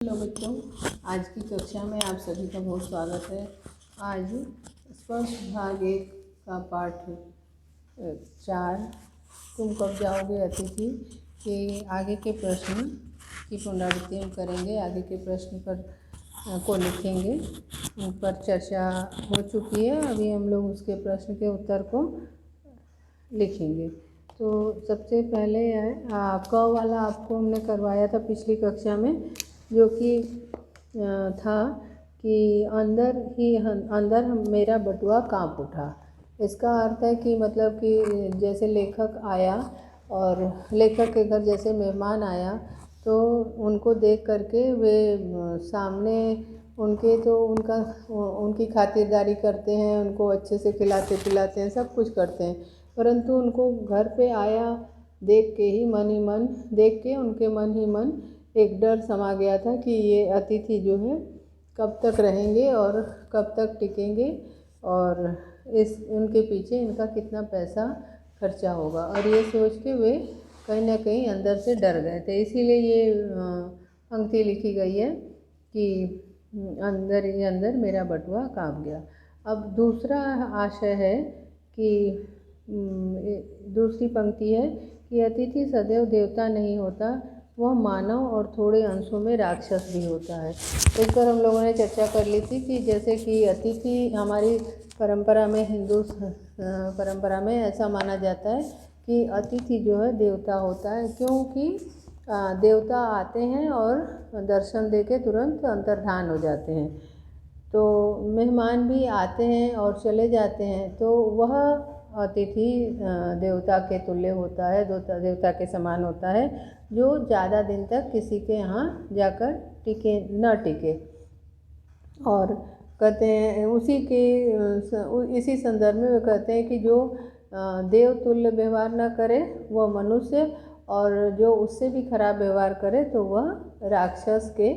Hello बच्चों, आज की कक्षा में आप सभी का बहुत स्वागत है। आज स्पर्श भाग 1 का पाठ 4 तुम कब जाओगे अतिथि के आगे के प्रश्न की पुनरावृत्ति हम करेंगे। आगे के प्रश्न पर को लिखेंगे, उन पर चर्चा हो चुकी है। अभी हम लोग उसके प्रश्न के उत्तर को लिखेंगे। तो सबसे पहले क वाला आपको हमने करवाया था पिछली कक्षा में, जो कि था कि अंदर मेरा बटुआ काँप उठा। इसका अर्थ है कि मतलब कि जैसे लेखक आया और लेखक के घर जैसे मेहमान आया तो उनको देख करके वे सामने उनके तो उनकी खातिरदारी करते हैं, उनको अच्छे से खिलाते पिलाते हैं, सब कुछ करते हैं। परंतु उनको घर पे आया देख के ही उनके मन ही मन एक डर समा गया था कि ये अतिथि जो है कब तक रहेंगे और कब तक टिकेंगे और उनके पीछे इनका कितना पैसा खर्चा होगा। और ये सोच के वे कहीं ना कहीं अंदर से डर गए थे। इसीलिए ये पंक्ति लिखी गई है कि अंदर मेरा बटुआ काँप गया। अब दूसरा आशय है कि दूसरी पंक्ति है कि अतिथि सदैव देवता नहीं होता, वह मानव और थोड़े अंशों में राक्षस भी होता है। इस पर हम लोगों ने चर्चा कर ली थी कि जैसे कि अतिथि हमारी परंपरा में, हिंदू परंपरा में ऐसा माना जाता है कि अतिथि जो है देवता होता है, क्योंकि देवता आते हैं और दर्शन दे के तुरंत अंतर्धान हो जाते हैं। तो मेहमान भी आते हैं और चले जाते हैं, तो वह अतिथि देवता के तुल्य होता है, देवता के समान होता है, जो ज़्यादा दिन तक किसी के यहाँ जाकर टिके। और कहते हैं इसी संदर्भ में वे कहते हैं कि जो देवतुल्य व्यवहार न करे वह मनुष्य, और जो उससे भी खराब व्यवहार करे तो वह राक्षस के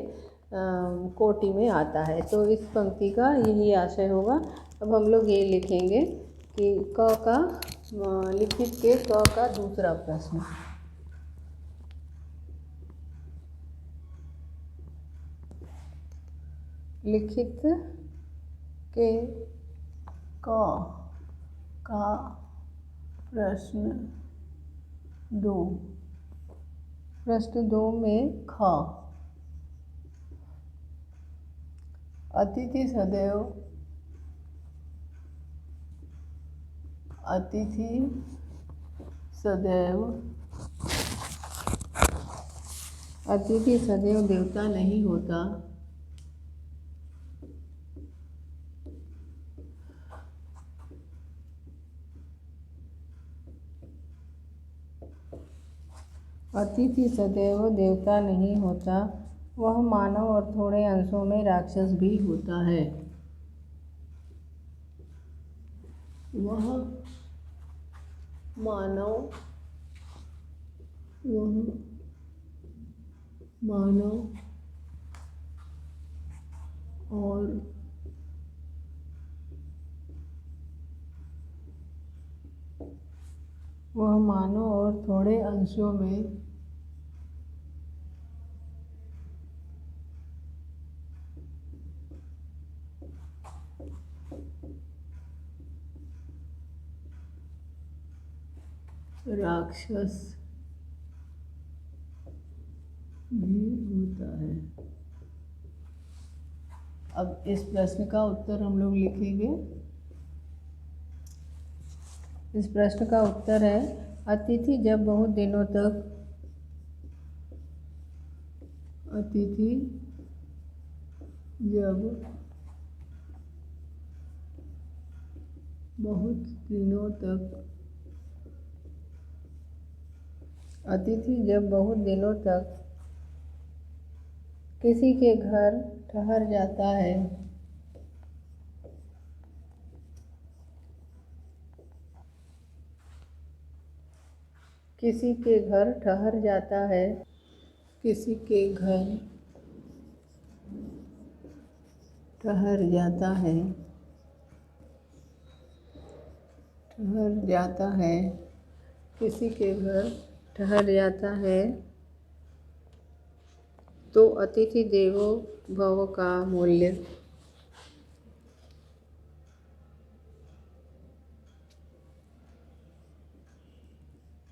कोटि में आता है। तो इस पंक्ति का यही आशय होगा। अब हम लोग ये लिखेंगे कि लिखित के क का दूसरा प्रश्न। लिखित के क का प्रश्न 2। प्रश्न 2 में ख अतिथि सदैव देवता नहीं होता, अतिथि सदैव देवता नहीं होता, वह मानव और थोड़े अंशों में राक्षस भी होता है। वह मानव और थोड़े अंशों में राक्षस भी होता है। अब इस प्रश्न का उत्तर हम लोग लिखेंगे। इस प्रश्न का उत्तर है, अतिथि जब बहुत दिनों तक किसी के घर ठहर जाता है, किसी के घर ठहर जाता है तो अतिथि देवो भव का मूल्य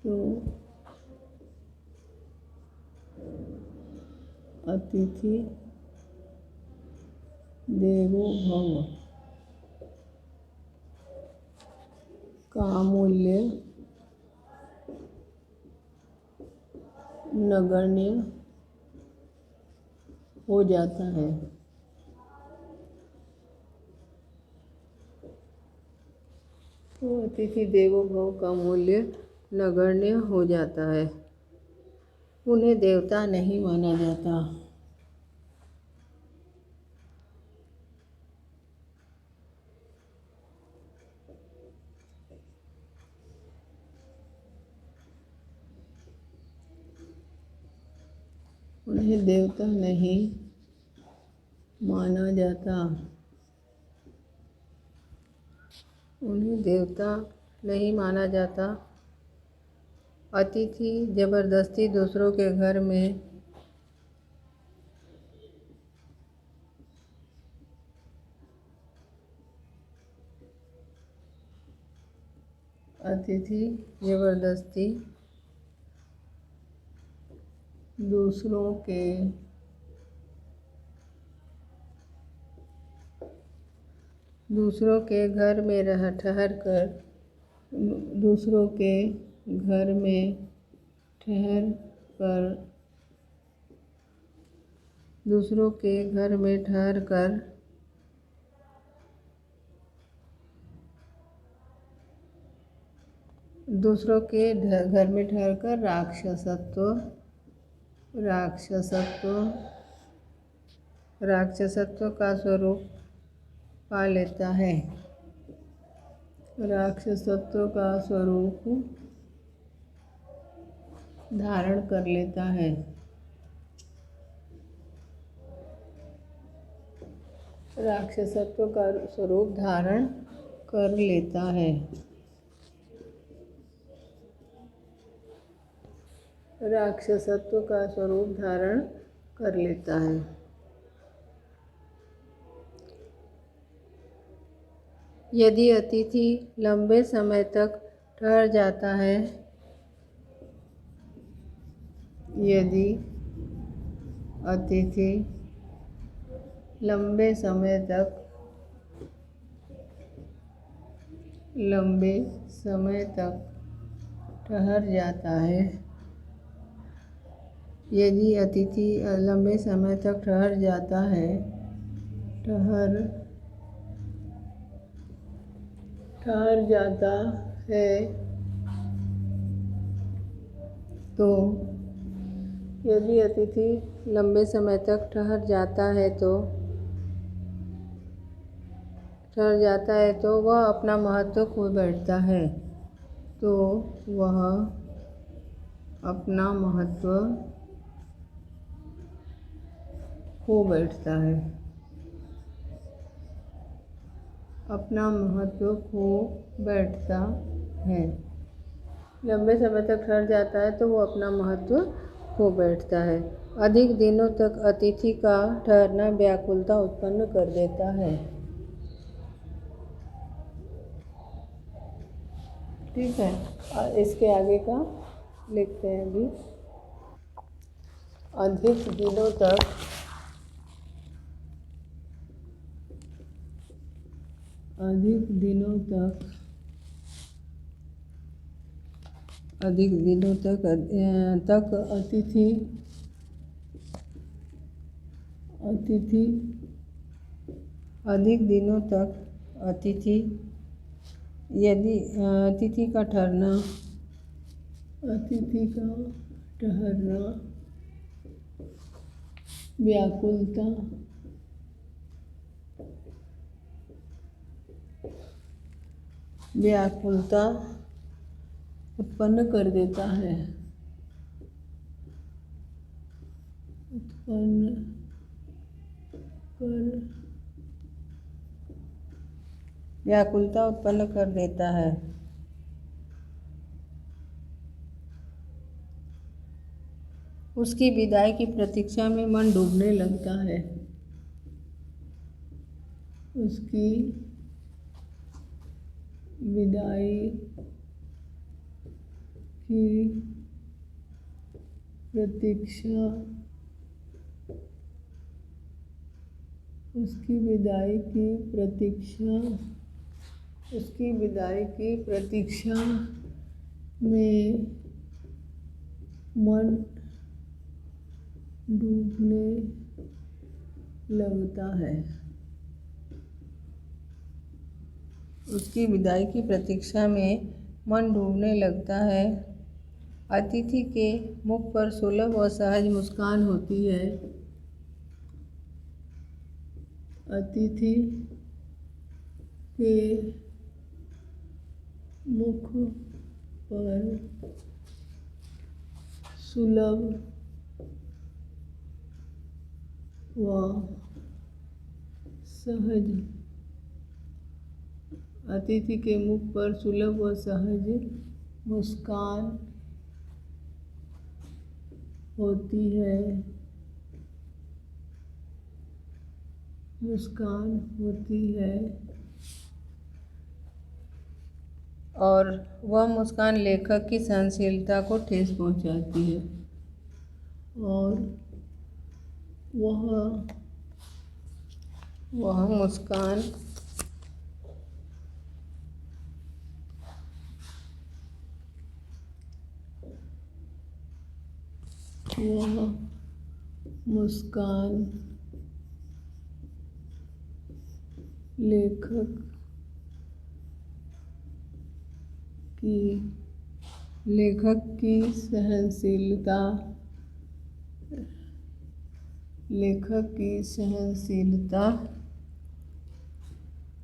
तो अतिथि देवो भव का मूल्य नगण्य हो जाता है। तो अतिथि देवो भव का मूल्य नगण्य हो जाता है, उन्हें देवता नहीं माना जाता। उन्हें देवता नहीं माना जाता। उन्हें देवता नहीं माना जाता। अतिथि जबरदस्ती दूसरों के घर में अतिथि जबरदस्ती दूसरों के घर में ठहर कर दूसरों के घर में ठहर कर दूसरों के घर में ठहर कर दूसरों के घर में ठहर कर राक्षसत्व का स्वरूप पा लेता है। राक्षसत्व का स्वरूप धारण कर लेता है। राक्षसत्व का स्वरूप धारण कर लेता है। राक्षसत्व का स्वरूप धारण कर लेता है। यदि अतिथि लंबे समय तक ठहर जाता है यदि अतिथि लंबे समय तक ठहर जाता है यदि अतिथि लंबे समय तक ठहर जाता है तो यदि अतिथि लंबे समय तक ठहर जाता है तो वह अपना महत्व खो बैठता है। तो वह अपना महत्व खो बैठता है। अपना महत्व खो बैठता है। लंबे समय तक ठहर जाता है तो वो अपना महत्व खो बैठता है। अधिक दिनों तक अतिथि का ठहरना व्याकुलता उत्पन्न कर देता है। ठीक है, इसके आगे का लिखते हैं अभी। अधिक दिनों तक यदि अतिथि का ठहरना व्याकुलता उत्पन्न कर देता है। व्याकुलता उत्पन्न कर देता है। उसकी विदाई की प्रतीक्षा में मन डूबने लगता है। उसकी विदाई की प्रतीक्षा उसकी विदाई की प्रतीक्षा में मन डूबने लगता है। उसकी विदाई की प्रतीक्षा में मन डूबने लगता है। अतिथि के मुख पर सुलभ और सहज मुस्कान होती है। अतिथि के मुख पर सुलभ व सहज अतिथि के मुख पर सुलभ व सहज मुस्कान होती है। और वह मुस्कान लेखक की सहनशीलता को ठेस पहुंचाती है। और वह मुस्कान लेखक की सहनशीलता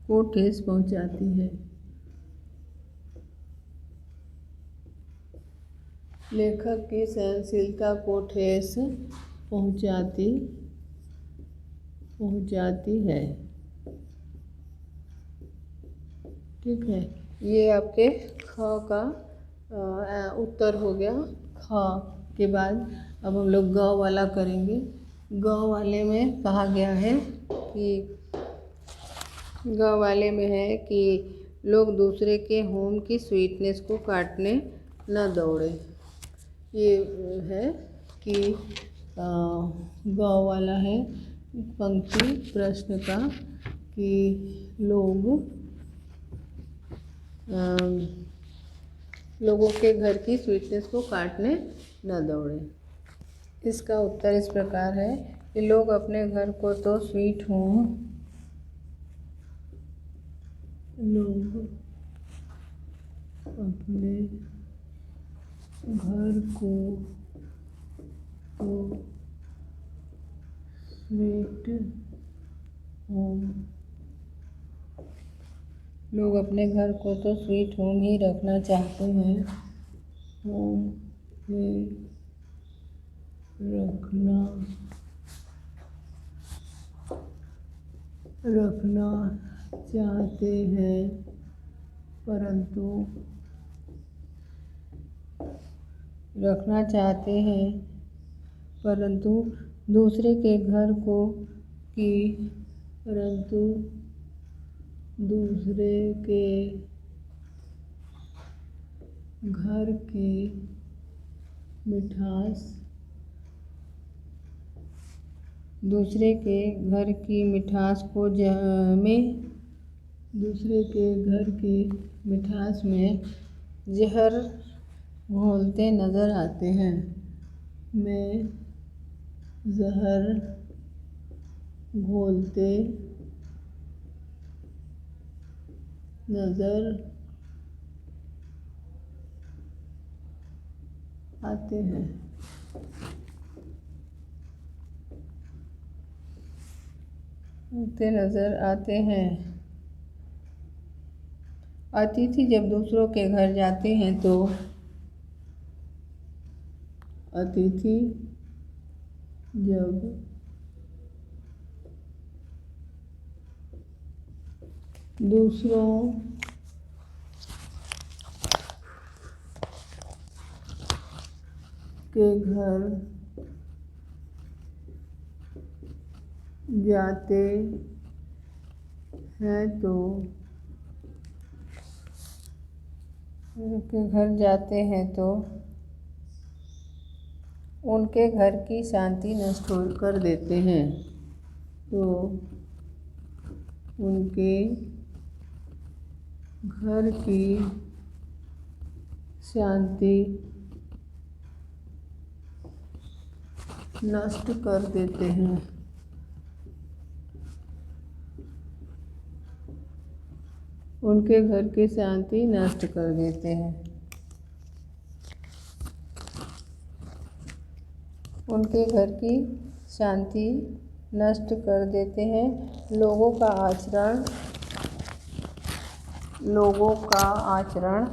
को ठेस पहुंचाती है। लेखक की सहनशीलता को ठेस पहुंचाती है। ठीक है, ये आपके ख का उत्तर हो गया। ख के बाद अब हम लोग ग वाला करेंगे। ग वाले में कहा गया है कि लोग दूसरे के होम की स्वीटनेस को काटने न दौड़े। ये है कि ग वाला है पंक्ति प्रश्न का कि लोगों के घर की स्वीटनेस को काटने न दौड़े। इसका उत्तर इस प्रकार है कि लोग अपने घर को तो स्वीट होम लोग अपने घर को तो स्वीट होम ही रखना चाहते हैं। रखना चाहते हैं परंतु दूसरे के घर की मिठास में जहर घोलते नजर आते हैं। अतिथि जब दूसरों के घर जाते हैं तो दूसरों के घर जाते हैं तो उनके घर जाते हैं तो उनके घर की शांति नष्ट कर देते हैं। तो उनके घर की शांति नष्ट कर देते हैं। उनके घर की शांति नष्ट कर देते हैं। उनके घर की शांति नष्ट कर देते हैं। लोगों का आचरण लोगों का आचरण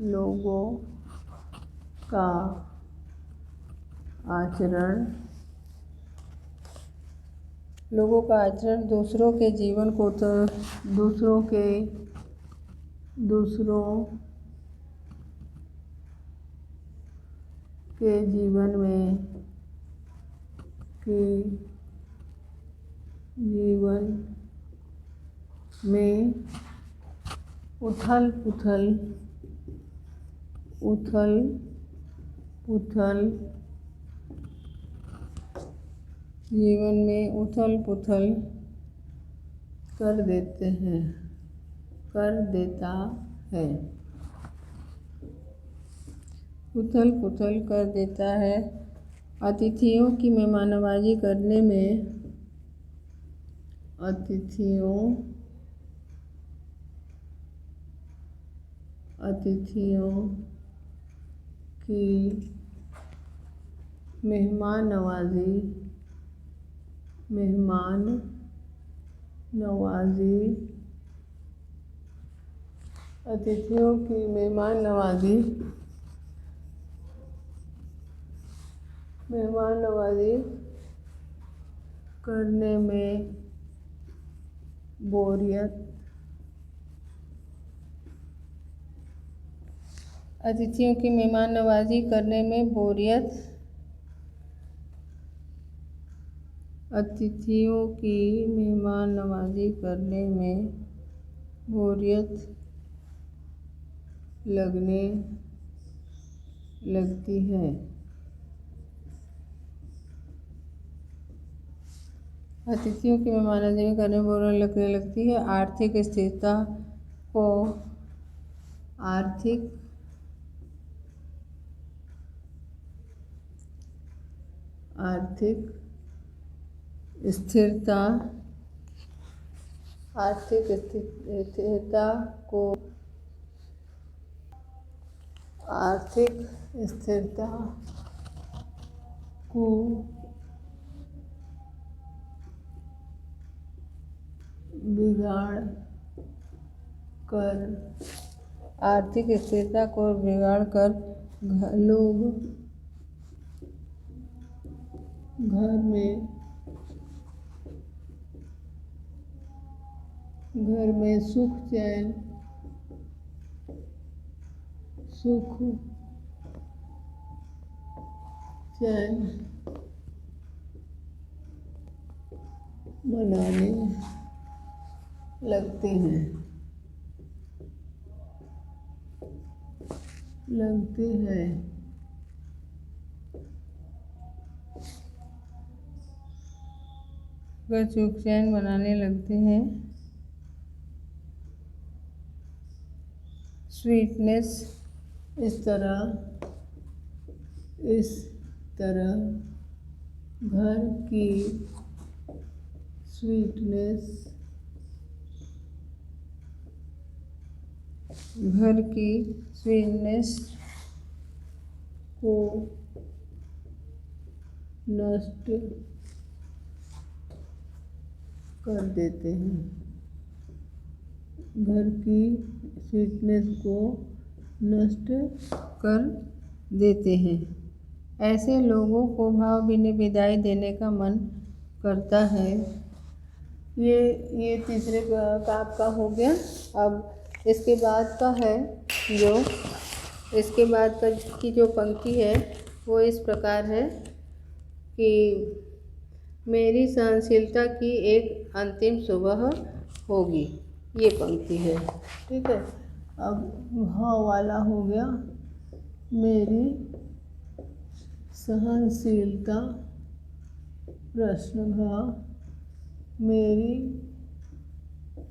लोगों का आचरण लोगों का आचरण दूसरों के जीवन को दूसरों के जीवन में उथल पुथल कर देता है। उथल पुथल कर देता है। अतिथियों की मेहमाननवाजी करने में अतिथियों की मेहमाननवाजी करने में बोरियत लगने लगती है। आर्थिक स्थिरता को बिगाड़ कर लोग घर में सुख चैन मनाने लगते हैं। सुख चैन मनाने लगते हैं। स्वीटनेस इस तरह घर की स्वीटनेस को नष्ट कर देते हैं। घर की स्वीटनेस को नष्ट कर देते हैं। ऐसे लोगों को भावभीनी विदाई देने का मन करता है। ये तीसरे का आपका हो गया। अब इसके बाद का जो पंक्ति है वो इस प्रकार है कि मेरी सहनशीलता की एक अंतिम सुबह होगी। ये पंक्ति है, ठीक है। अब ह वाला हो गया, मेरी सहनशीलता प्रश्न भाव, मेरी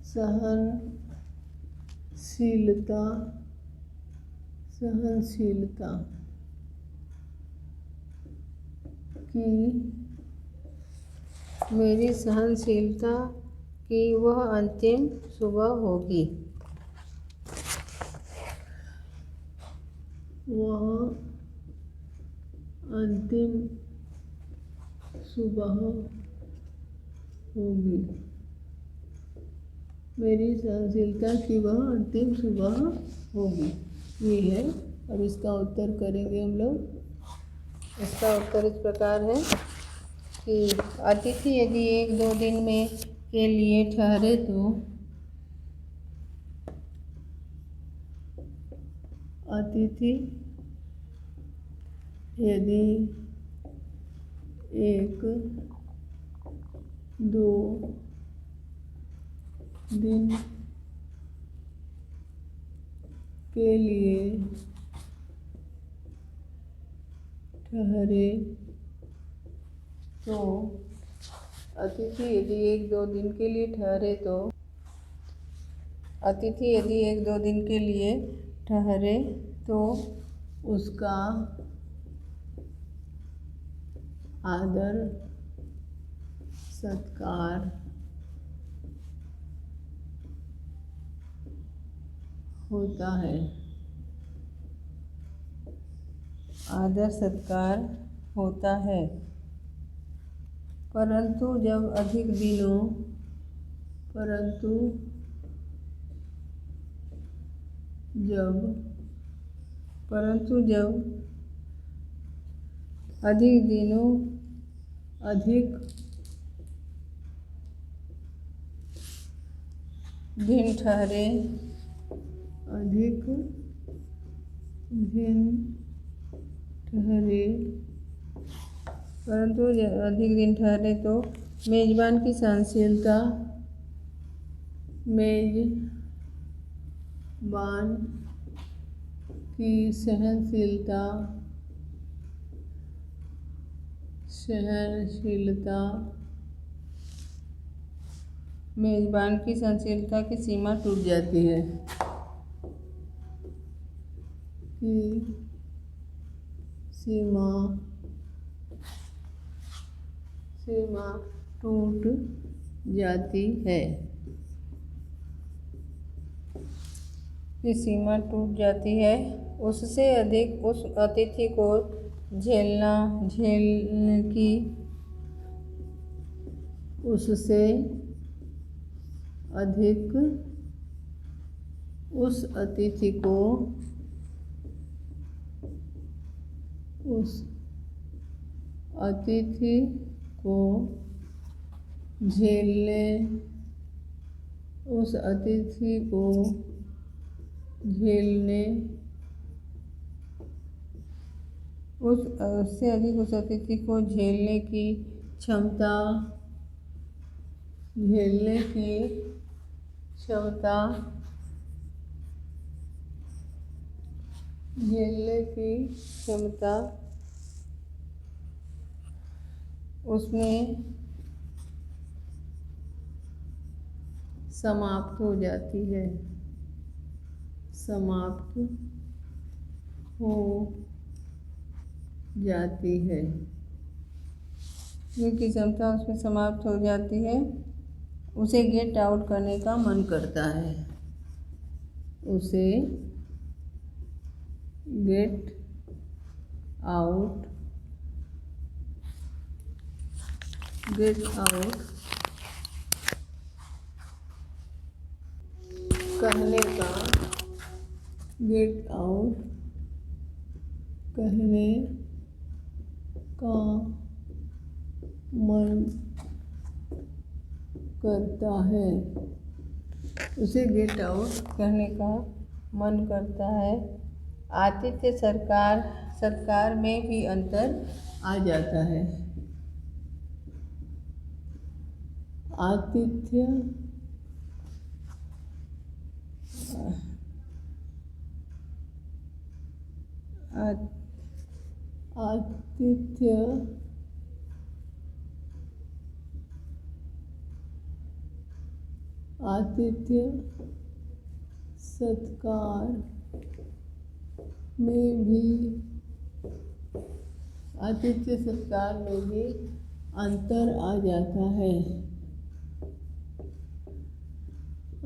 सहनशीलता की मेरी सहनशीलता की वह अंतिम सुबह होगी। वह अंतिम सुबह होगी। मेरी सहनशीलता की वह अंतिम सुबह होगी। ये है। अब इसका उत्तर करेंगे हम लोग। इसका उत्तर इस प्रकार है कि अतिथि यदि 1-2 दिन में के लिए ठहरे तो अतिथि यदि 1-2 दिन के लिए ठहरे तो अतिथि यदि 1-2 दिन के लिए ठहरे तो अतिथि यदि 1-2 दिन के लिए ठहरे तो उसका आदर सत्कार होता है। आदर सत्कार होता है। परंतु जब अधिक दिनों अधिक दिन ठहरे तो मेजबान की सहनशीलता मेजबान की सहनशीलता की सीमा टूट जाती है। सीमा टूट जाती है। सीमा टूट जाती है। उससे अधिक उस अतिथि को झेलने की उससे अधिक उस अतिथि को झेलने की क्षमता उसमें समाप्त हो जाती है। क्योंकि क्षमता उसमें समाप्त हो जाती है, उसे गेट आउट करने का मन करता है। उसे गेट आउट कहने का मन करता है। उसे गेट आउट करने का मन करता है। आतिथ्य सत्कार में भी अंतर आ जाता है। आतिथ्य आतिथ्य आतिथ्य सत्कार में भी आतिथ्य सत्कार में भी अंतर आ जाता है।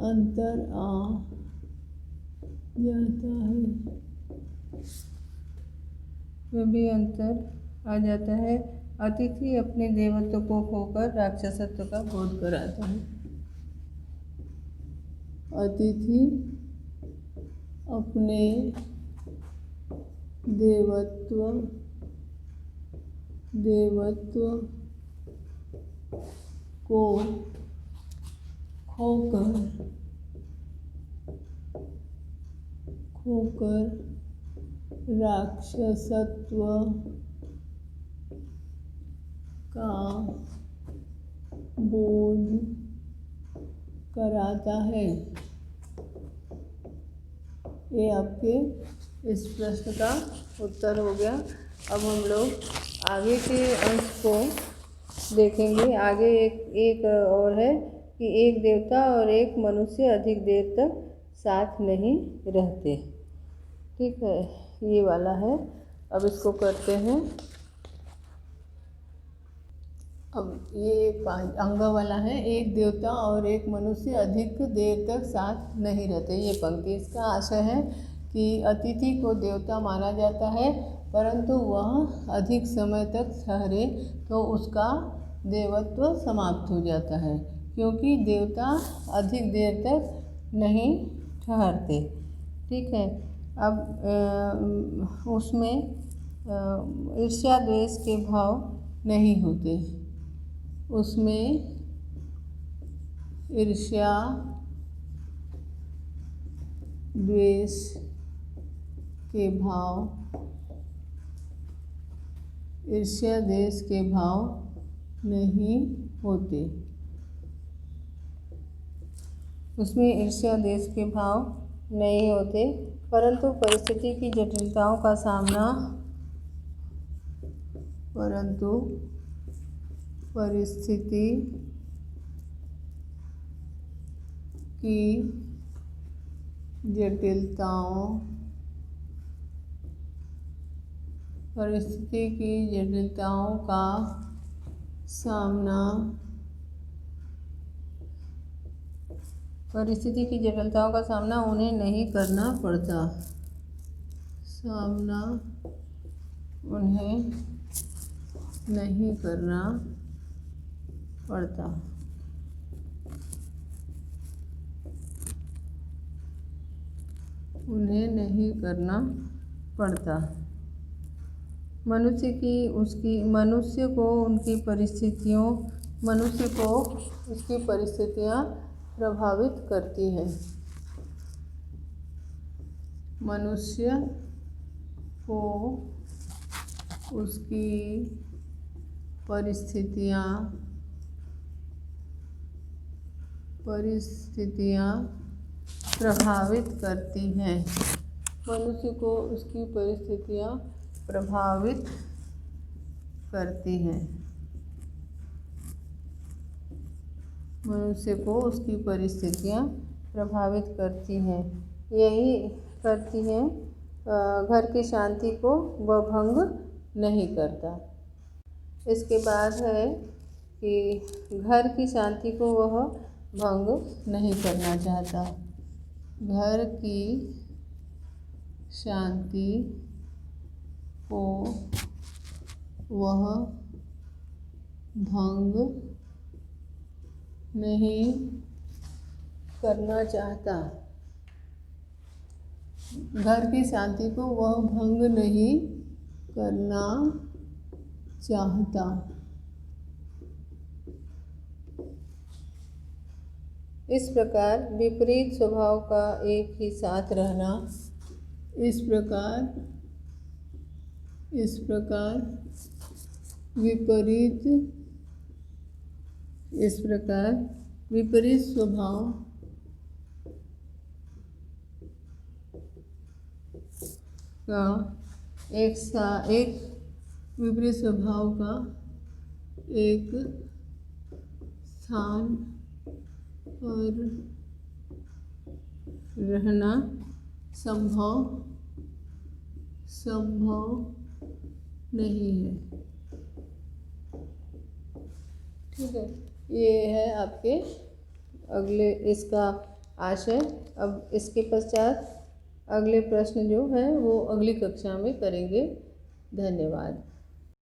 अंतर आ जाता है में भी अंतर आ जाता है। अतिथि अपने देवत्व को खोकर राक्षसत्व का बोध कराता है। अतिथि अपने देवत्व को खोकर राक्षसत्व का बोध कराता है। ये आपके इस प्रश्न का उत्तर हो गया। अब हम लोग आगे के अंश को देखेंगे। आगे एक और है कि एक देवता और एक मनुष्य अधिक देर तक साथ नहीं रहते। ठीक है, ये वाला है। अब इसको करते हैं। अब ये 5 अंग वाला है। एक देवता और एक मनुष्य अधिक देर तक साथ नहीं रहते। ये पंक्ति, इसका आशय है कि अतिथि को देवता माना जाता है, परंतु वह अधिक समय तक ठहरे तो उसका देवत्व समाप्त हो जाता है, क्योंकि देवता अधिक देर तक नहीं ठहरते। ठीक है। अब उसमें ईर्ष्या द्वेष के भाव नहीं होते। उसमें ईर्ष्या द्वेष के भाव नहीं होते। उसमें ईर्ष्या द्वेष के भाव नहीं होते, परंतु परिस्थिति की जटिलताओं का सामना परिस्थिति की जटिलताओं का सामना उन्हें नहीं करना पड़ता। मनुष्य को उसकी परिस्थितियाँ प्रभावित करती हैं। मनुष्य को उसकी परिस्थितियाँ प्रभावित करती हैं। मनुष्य को उसकी परिस्थितियाँ प्रभावित करती हैं। मनुष्य को उसकी परिस्थितियाँ प्रभावित करती हैं। यही करती हैं घर की शांति को वह भंग नहीं करता। इसके बाद है कि घर की शांति को वह भंग नहीं करना चाहता। घर की शांति को वह भंग नहीं करना चाहता। घर की शांति को वह भंग नहीं करना चाहता। इस प्रकार विपरीत स्वभाव का एक ही साथ रहना, इस प्रकार विपरीत स्वभाव का एक विपरीत स्वभाव का एक स्थान पर रहना संभव नहीं है। ठीक है, ये है आपके अगले इसका आशय। अब इसके पश्चात अगले प्रश्न जो है वो अगली कक्षा में करेंगे। धन्यवाद।